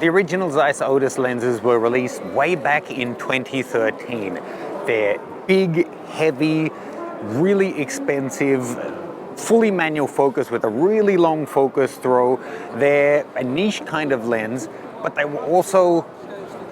The original Zeiss Otus lenses were released way back in 2013. They're big, heavy, really expensive, fully manual focus with a really long focus throw. They're a niche kind of lens, but they were also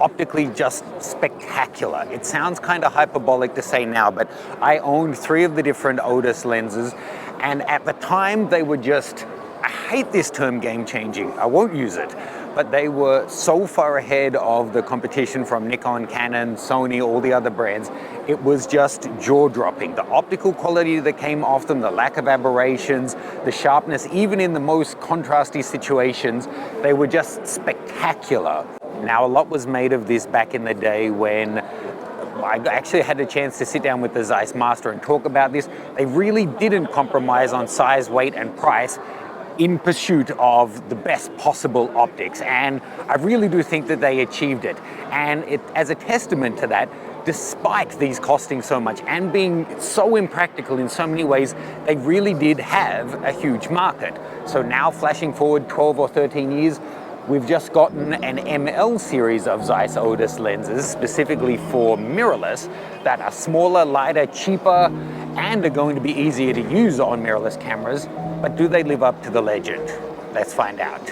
optically just spectacular. It sounds kind of hyperbolic to say now, but I owned 3 of the different Otus lenses, and at the time they were just, I hate this term game-changing, I won't use it, but they were so far ahead of the competition from Nikon, Canon, Sony, all the other brands. It was just jaw-dropping. The optical quality that came off them, the lack of aberrations, the sharpness, even in the most contrasty situations, they were just spectacular. Now, a lot was made of this back in the day when I actually had a chance to sit down with the Zeiss master and talk about this. They really didn't compromise on size, weight, and price in pursuit of the best possible optics, and I really do think that they achieved it. And as a testament to that, despite these costing so much and being so impractical in so many ways, they really did have a huge market. So now, flashing forward 12 or 13 years, we've just gotten an ML series of Zeiss Otus lenses, specifically for mirrorless, that are smaller, lighter, cheaper, and are going to be easier to use on mirrorless cameras. But do they live up to the legend? Let's find out.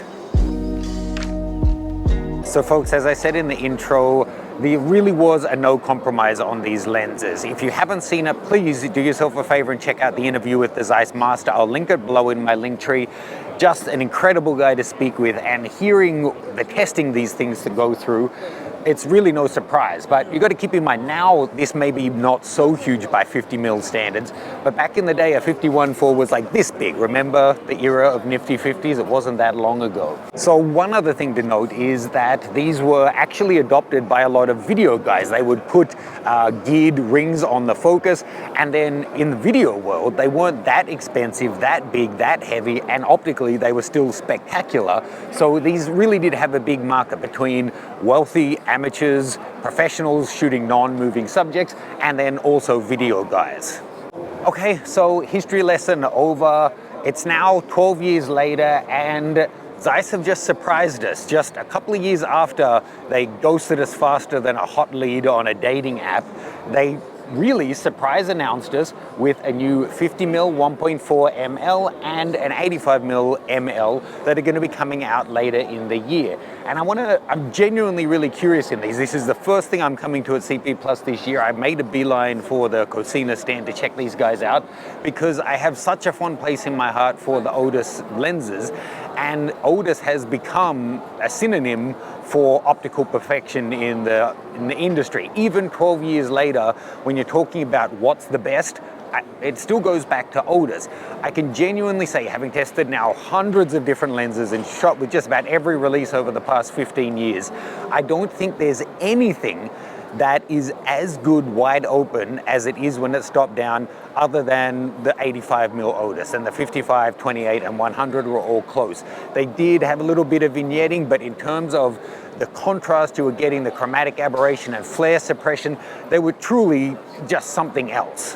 So folks, as I said in the intro, there really was a no compromise on these lenses. If you haven't seen it, please do yourself a favor and check out the interview with the Zeiss master. I'll link it below in my link tree. Just an incredible guy to speak with, and hearing the testing these things to go through, it's really no surprise. But you got to keep in mind, now this may be not so huge by 50mm standards, but back in the day a 51.4 was like this big. Remember the era of nifty 50s? It wasn't that long ago. So one other thing to note is that these were actually adopted by a lot of video guys. They would put geared rings on the focus, and then in the video world they weren't that expensive, that big, that heavy, and optically they were still spectacular. So these really did have a big market between wealthy amateurs, professionals shooting non-moving subjects, and then also video guys. Okay, so history lesson over. It's now 12 years later, and Zeiss have just surprised us. Just a couple of years after they ghosted us faster than a hot lead on a dating app, they really surprise announced us with a new 50mm 1.4 ml and an 85mm ml that are going to be coming out later in the year. And I'm genuinely really curious in these. This is the first thing I'm coming to at CP Plus this year. I made a beeline for the Cosina stand to check these guys out because I have such a fond place in my heart for the Otus lenses, and Otus has become a synonym for optical perfection in the industry. Even 12 years later, when you're talking about what's the best, it still goes back to Otus. I can genuinely say, having tested now hundreds of different lenses and shot with just about every release over the past 15 years, I don't think there's anything that is as good wide open as it is when it's stopped down, other than the 85mm Otus, and the 55, 28, and 100 were all close. They did have a little bit of vignetting, but in terms of the contrast you were getting, the chromatic aberration and flare suppression, they were truly just something else.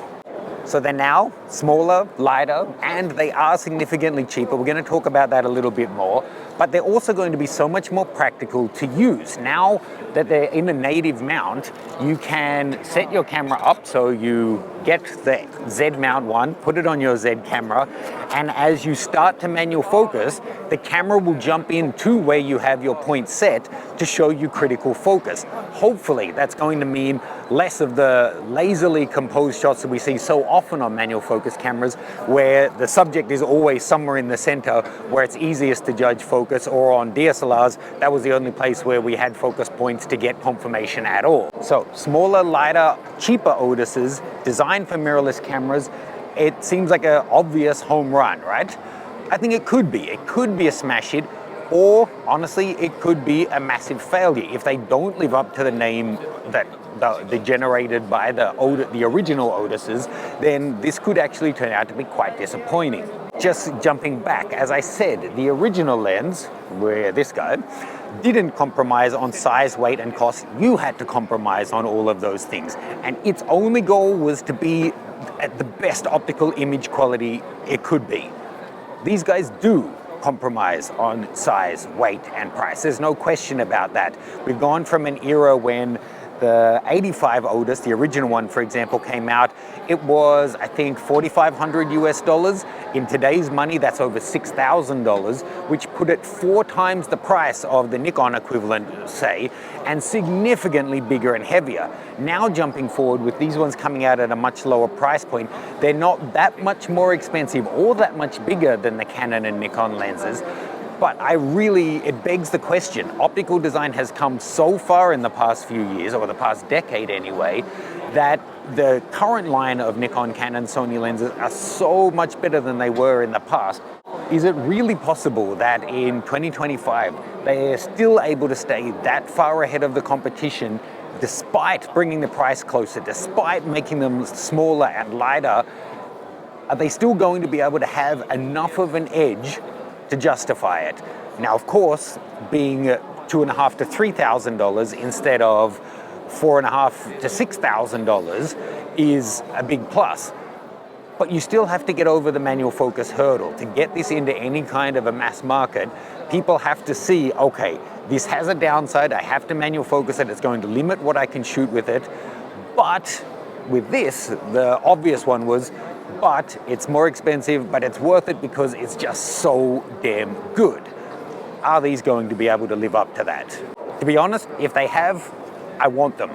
So they're now smaller, lighter, and they are significantly cheaper. We're going to talk about that a little bit more, but they're also going to be so much more practical to use. Now that they're in a native mount, you can set your camera up so you get the Z mount one, put it on your Z camera, and as you start to manual focus, the camera will jump into where you have your point set to show you critical focus. Hopefully that's going to mean less of the lazily composed shots that we see so often on manual focus cameras, where the subject is always somewhere in the center where it's easiest to judge focus, or on DSLRs, that was the only place where we had focus points to get confirmation at all. So smaller, lighter, cheaper Otuses designed for mirrorless cameras, it seems like an obvious home run, right? I think it could be. It could be a smash hit, or honestly, it could be a massive failure. If they don't live up to the name that they're generated by the original Otuses, then this could actually turn out to be quite disappointing. Just jumping back, as I said, the original lens, where this guy, didn't compromise on size, weight, and cost. You had to compromise on all of those things. And its only goal was to be at the best optical image quality it could be. These guys do compromise on size, weight, and price. There's no question about that. We've gone from an era when the 85 Otus, the original one, for example, came out. It was, I think, $4,500 US. In today's money, that's over $6,000, which put it 4 times the price of the Nikon equivalent, say, and significantly bigger and heavier. Now jumping forward with these ones coming out at a much lower price point, they're not that much more expensive or that much bigger than the Canon and Nikon lenses. But it begs the question. Optical design has come so far in the past few years, or the past decade anyway, that the current line of Nikon, Canon, Sony lenses are so much better than they were in the past. Is it really possible that in 2025, they are still able to stay that far ahead of the competition, despite bringing the price closer, despite making them smaller and lighter? Are they still going to be able to have enough of an edge to justify it? Now, of course, being $2,500 to $3,000 instead of $4,500 to $6,000 is a big plus. But you still have to get over the manual focus hurdle. To get this into any kind of a mass market, people have to see, okay, this has a downside, I have to manual focus it, it's going to limit what I can shoot with it. But with this, the obvious one was, but it's more expensive, but it's worth it because it's just so damn good. Are these going to be able to live up to that? To be honest, if they have, I want them.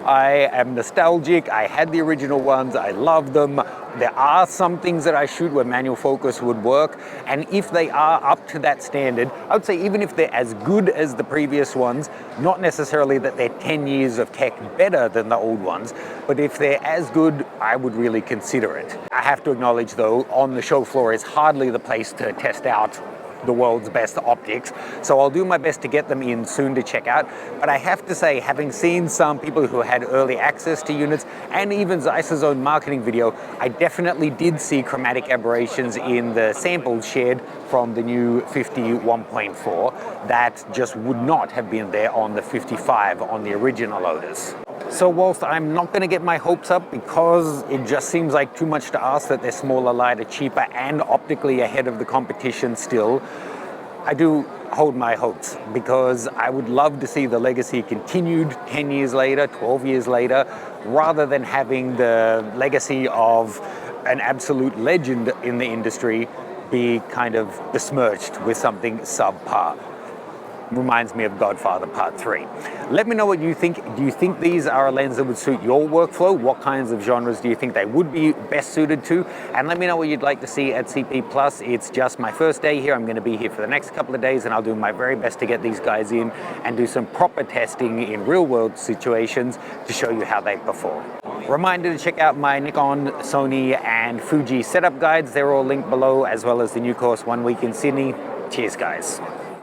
I am nostalgic. I had the original ones. I love them. There are some things that I shoot where manual focus would work. And if they are up to that standard, I would say even if they're as good as the previous ones, not necessarily that they're 10 years of tech better than the old ones, but if they're as good, I would really consider it. I have to acknowledge though, on the show floor is hardly the place to test out the world's best optics, so I'll do my best to get them in soon to check out. But I have to say, having seen some people who had early access to units and even Zeiss's own marketing video, I definitely did see chromatic aberrations in the samples shared from the new 50 1.4 that just would not have been there on the 55 on the original Otus. So whilst I'm not going to get my hopes up because it just seems like too much to ask that they're smaller, lighter, cheaper, and optically ahead of the competition still, I do hold my hopes because I would love to see the legacy continued 10 years later, 12 years later, rather than having the legacy of an absolute legend in the industry be kind of besmirched with something subpar. Reminds me of Godfather Part 3. Let me know what you think. Do you think these are a lens that would suit your workflow? What kinds of genres do you think they would be best suited to? And let me know what you'd like to see at CP Plus. It's just my first day here. I'm going to be here for the next couple of days and I'll do my very best to get these guys in and do some proper testing in real world situations to show you how they perform. Reminder to check out my Nikon, Sony and Fuji setup guides. They're all linked below, as well as the new course 1 Week in Sydney. Cheers guys.